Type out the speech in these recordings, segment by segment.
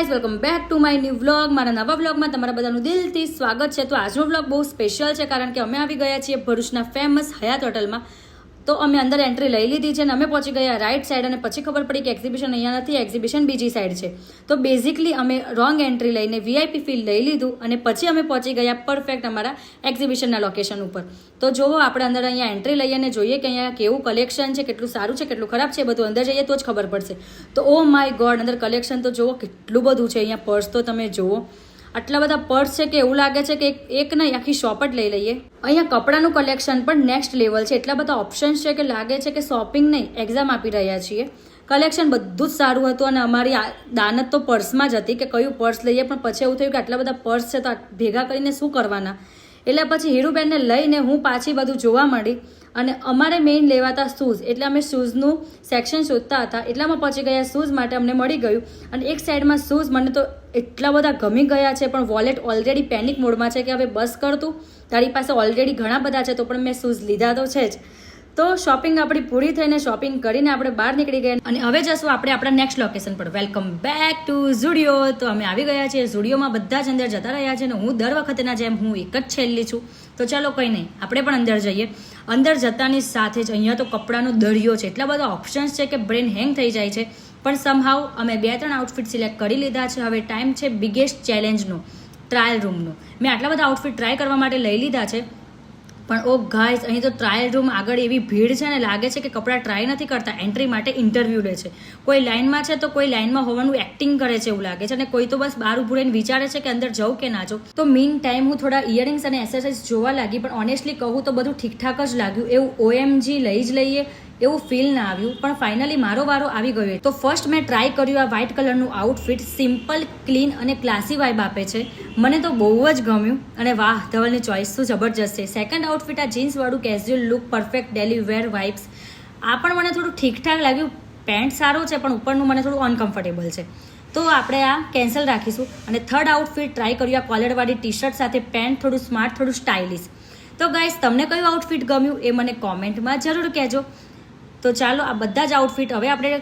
Guys, welcome back to my new vlog. મારા નવા વ્લોગમાં તમારા બધાનું દિલથી સ્વાગત છે. તો આજનો વ્લોગ બહુ સ્પેશિયલ છે કારણ કે અમે આવી ગયા છીએ ભરૂચના ફેમસ હયાત હોટલમાં. તો અમે અંદર એન્ટ્રી લઈ લીધી છે અને અમે પહોંચી ગયા રાઈટ સાઈડ અને પછી ખબર પડી કે એક્ઝિબિશન અહીંયા નથી, એક્ઝિબિશન બીજી સાઈડ છે. તો બેઝિકલી અમે રોંગ એન્ટ્રી લઈને વીઆઈપી ફીલ લઈ લીધું અને પછી અમે પહોંચી ગયા પરફેક્ટ અમારા એક્ઝિબિશનના લોકેશન ઉપર. તો જોવો આપણે અંદર અહીંયા એન્ટ્રી લઈએ અને જોઈએ કે અહીંયા કેવું કલેક્શન છે, કેટલું સારું છે, કેટલું ખરાબ છે, બધું અંદર જઈએ તો જ ખબર પડશે. તો ઓ માય ગોડ, અંદર કલેક્શન તો જુઓ કેટલું બધું છે. અહીંયા પર્સ તો તમે જુઓ, આટલા બધા પર્સ છે કે એવું લાગે છે કે એક નહીં આખી શોપ જ લઈ લઈએ. અહીંયા કપડાનું કલેક્શન પણ નેક્સ્ટ લેવલ છે. એટલા બધા ઓપ્શન્સ છે કે લાગે છે કે શોપિંગ નહીં, એક્ઝામ આપી રહ્યા છીએ. કલેક્શન બધું જ સારું હતું અને અમારી દાનત તો પર્સમાં જ હતી કે કયું પર્સ લઈએ, પણ પછી એવું થયું કે આટલા બધા પર્સ છે તો ભેગા કરીને શું કરવાના. એટલે પછી હીરુબેનને લઈને હું પાછી બધું જોવા માંડી અને અમારે મેઇન લેવાતા શૂઝ, એટલે અમે શૂઝનું સેક્શન શોધતા હતા. એટલામાં પહોંચી ગયા શૂઝ માટે અમને મળી ગયું અને એક સાઈડમાં શૂઝ મને તો એટલા બધા ગમી ગયા છે, પણ વોલેટ ઓલરેડી પેનિક મોડમાં છે કે હવે બસ કરતું, તારી પાસે ઓલરેડી ઘણા બધા છે તો પણ મેં શૂઝ લીધા તો છે જ. તો શોપિંગ આપણી પૂરી થઈને શોપિંગ કરીને આપણે બહાર નીકળી ગયા અને હવે જશું આપણે આપણા નેક્સ્ટ લોકેશન પર. Welcome back to Zudio. તો અમે આવી ગયા છીએ ઝુડિયોમાં, બધા જ અંદર જતા રહ્યા છે અને હું દર વખતના જેમ હું એક જ છેલ્લી છું. તો ચાલો કંઈ નહીં, આપણે પણ અંદર જઈએ. અંદર જતાની સાથે જ અહીંયા તો કપડાનો દરિયો છે, એટલા બધા ઓપ્શન્સ છે કે બ્રેન હેંગ થઈ જાય છે. પણ સમહાવ અમે 2-3 આઉટફિટ સિલેક્ટ કરી લીધા છે. હવે ટાઈમ છે બિગેસ્ટ ચેલેન્જનો, ટ્રાયલ રૂમનો. મેં આટલા બધા આઉટફિટ ટ્રાય કરવા માટે લઈ લીધા છે, પણ ઓ ગાઈઝ, અહીં તો ટ્રાયલ રૂમ આગળ એવી ભીડ છે ને લાગે છે કે કપડાં ટ્રાય નથી કરતા, એન્ટ્રી માટે ઇન્ટરવ્યૂ લે છે. કોઈ લાઇનમાં છે તો કોઈ લાઇનમાં હોવાનું એક્ટિંગ કરે છે એવું લાગે છે અને કોઈ તો બસ બહાર ઉભું રહીને વિચારે છે કે અંદર જાઉં કે ના જાઉં. તો મીન ટાઈમ હું થોડા ઇયરિંગ્સ અને એક્સરસાઇઝ જોવા લાગી, પણ ઓનેસ્ટલી કહું તો બધું ઠીકઠાક જ લાગ્યું. એવું OMG લઈ જ લઈએ એવું ફીલ ના આવ્યું, પણ ફાઇનલી મારો વારો આવી ગયો. તો ફર્સ્ટ મેં ટ્રાય કર્યું આ વ્હાઇટ કલરનું આઉટફિટ. સિમ્પલ, ક્લીન અને ક્લાસી વાઇબ આપે છે. મને તો બહુ જ ગમ્યું અને વાહ, ધવલની ચોઇસ શું જબરજસ્ત છે. સેકન્ડ આઉટફિટ આ જીન્સવાળું casual look, perfect daily wear vibes. આ પણ મને થોડું ઠીકઠાક લાગ્યું. પેન્ટ સારું છે પણ ઉપરનું મને થોડું અનકમ્ફર્ટેબલ છે, તો આપણે આ કેન્સલ રાખીશું. અને થર્ડ આઉટફિટ ટ્રાય કર્યું આ કોલરવાળી ટી શર્ટ સાથે પેન્ટ, થોડું સ્માર્ટ, થોડું સ્ટાઇલિશ. તો ગાઈસ, તમને કયું આઉટફિટ ગમ્યું એ મને કોમેન્ટમાં જરૂર કહેજો. તો ચાલો, આ બધા જ આઉટફિટ હવે આપણે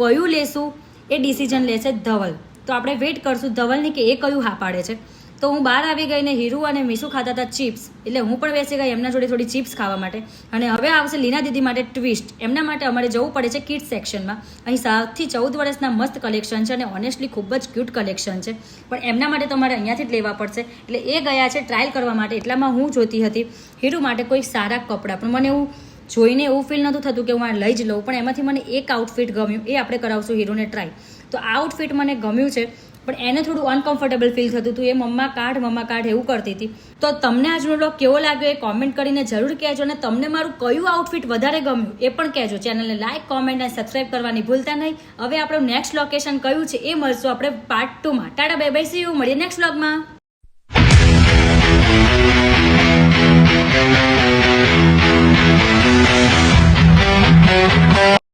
કયું લેશું એ ડિસિઝન લેશે ધવલ. તો આપણે વેઇટ કરશું ધવલની કે એ કયું હા પાડે છે. તો હું બહાર આવી ગઈને હીરુ અને મીસુ ખાતા હતા ચિપ્સ, એટલે હું પણ બેસી ગઈ એમના જોડે થોડી ચિપ્સ ખાવા માટે. અને હવે આવશે લીના દીદી માટે ટ્વિસ્ટ. એમના માટે અમારે જવું પડે છે કિડ્સ સેક્શનમાં. અહીં 7 થી 14 વર્ષના મસ્ત કલેક્શન છે અને ઓનેસ્ટલી ખૂબ જ ક્યુટ કલેક્શન છે, પણ એમના માટે તો અમારે અહીંયાથી જ લેવા પડશે. એટલે એ ગયા છે ટ્રાયલ કરવા માટે. એટલામાં હું જોતી હતી હીરુ માટે કોઈ સારા કપડાં, પણ મને એવું જોઈને એવું ફીલ નહોતું થતું કે હું આ લઈ જ લઉં. પણ એમાંથી મને એક આઉટફિટ ગમ્યું, એ આપણે કરાવશું હીરોને ટ્રાય. તો આ આઉટફિટ મને ગમ્યું છે, પણ એને થોડું અનકમ્ફર્ટેબલ ફીલ થતું હતું. એ મમ્મા કાઢ એવું કરતી હતી. તો તમને આજનો બ્લોગ કેવો લાગ્યો એ કોમેન્ટ કરીને જરૂર કહેજો અને તમને મારું કયું આઉટફિટ વધારે ગમ્યું એ પણ કહેજો. ચેનલને લાઇક, કોમેન્ટ અને સબસ્ક્રાઈબ કરવાની ભૂલતા નહીં. હવે આપણું નેક્સ્ટ લોકેશન કયું છે એ મળશું આપણે પાર્ટ 2માં. Tata, bye bye, see you, મળીએ નેક્સ્ટ બ્લોગમાં.